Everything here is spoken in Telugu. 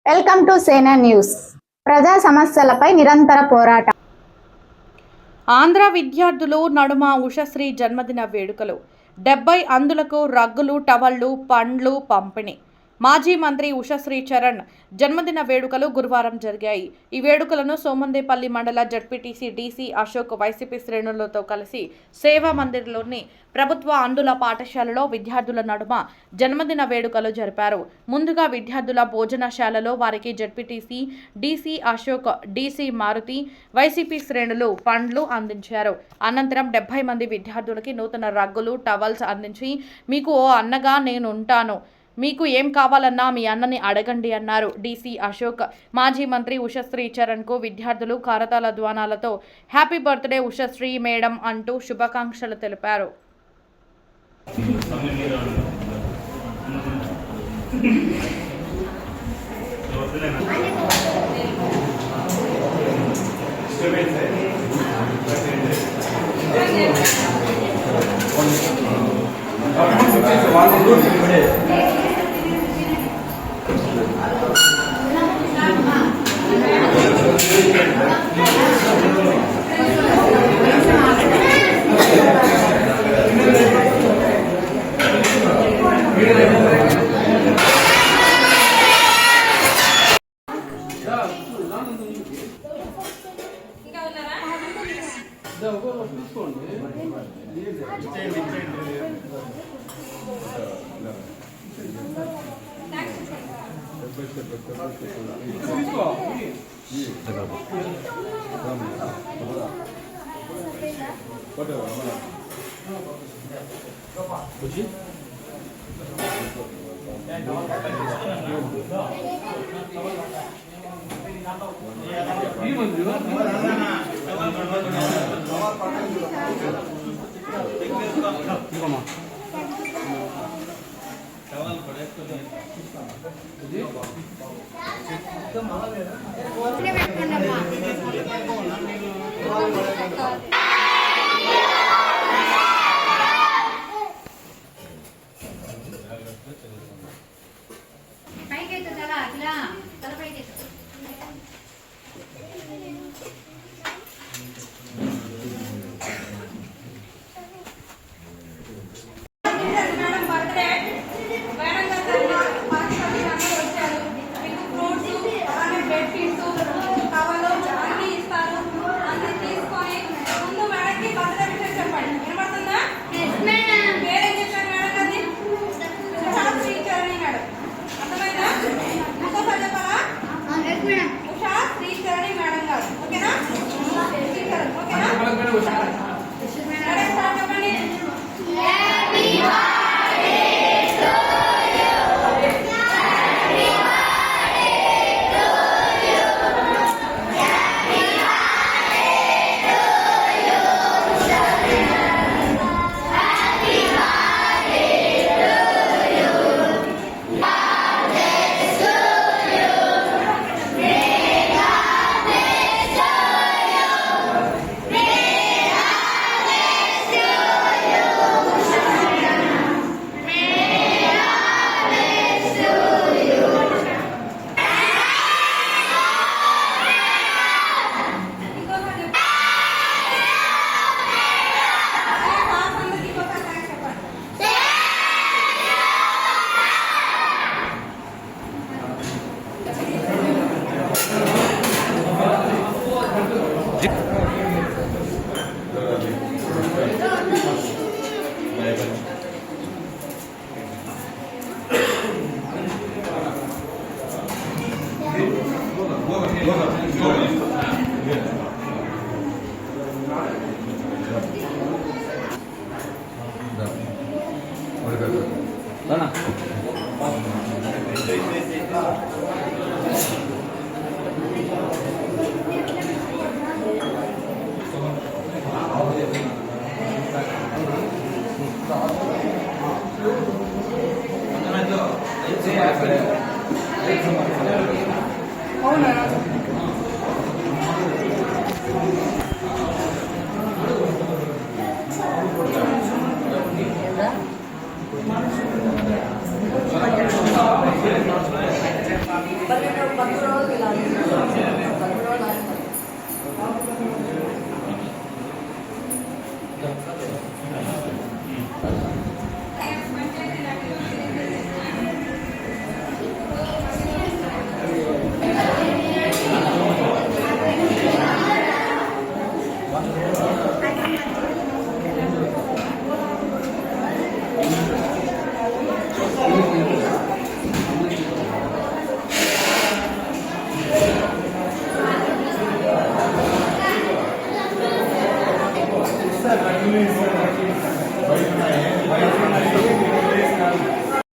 వెల్కమ్ టు సేనా న్యూస్. ప్రజా సమస్యలపై నిరంతర పోరాటం. ఆంధ్ర విద్యార్థులు నడుమ ఉషశ్రీ జన్మదిన వేడుకలు. 70 అందులకు రగ్గులు, టవళ్లు, పండ్లు పంపిణీ. మాజీ మంత్రి ఉషశ్రీ చరణ్ జన్మదిన వేడుకలు గురువారం జరిగాయి. ఈ వేడుకలను సోమందేపల్లి మండల జడ్పీటీసీ డీసీ అశోక్ వైసీపీ శ్రేణులతో కలిసి సేవా మందిర్లోని ప్రభుత్వ అందుల పాఠశాలలో విద్యార్థుల నడుమ జన్మదిన వేడుకలు జరిపారు. ముందుగా విద్యార్థుల భోజనశాలలో వారికి ZPTC DC Ashok, DC Maruthi, YCP శ్రేణులు పండ్లు అందించారు. అనంతరం 70 మంది విద్యార్థులకి నూతన రగ్గులు, టవల్స్ అందించి మీకు ఓ అన్నగా నేనుంటాను, మీకు ఏం కావాలన్నా మీ అన్నని అడగండి అన్నారు. డీసీ అశోక్ మాజీ మంత్రి ఉషశ్రీ చరణ్ కు విద్యార్థులు కరతాళ ధ్వానాలతో హ్యాపీ బర్త్డే ఉషశ్రీ మేడం అంటూ శుభాకాంక్షలు తెలిపారు. 12 రోజులు ఇలా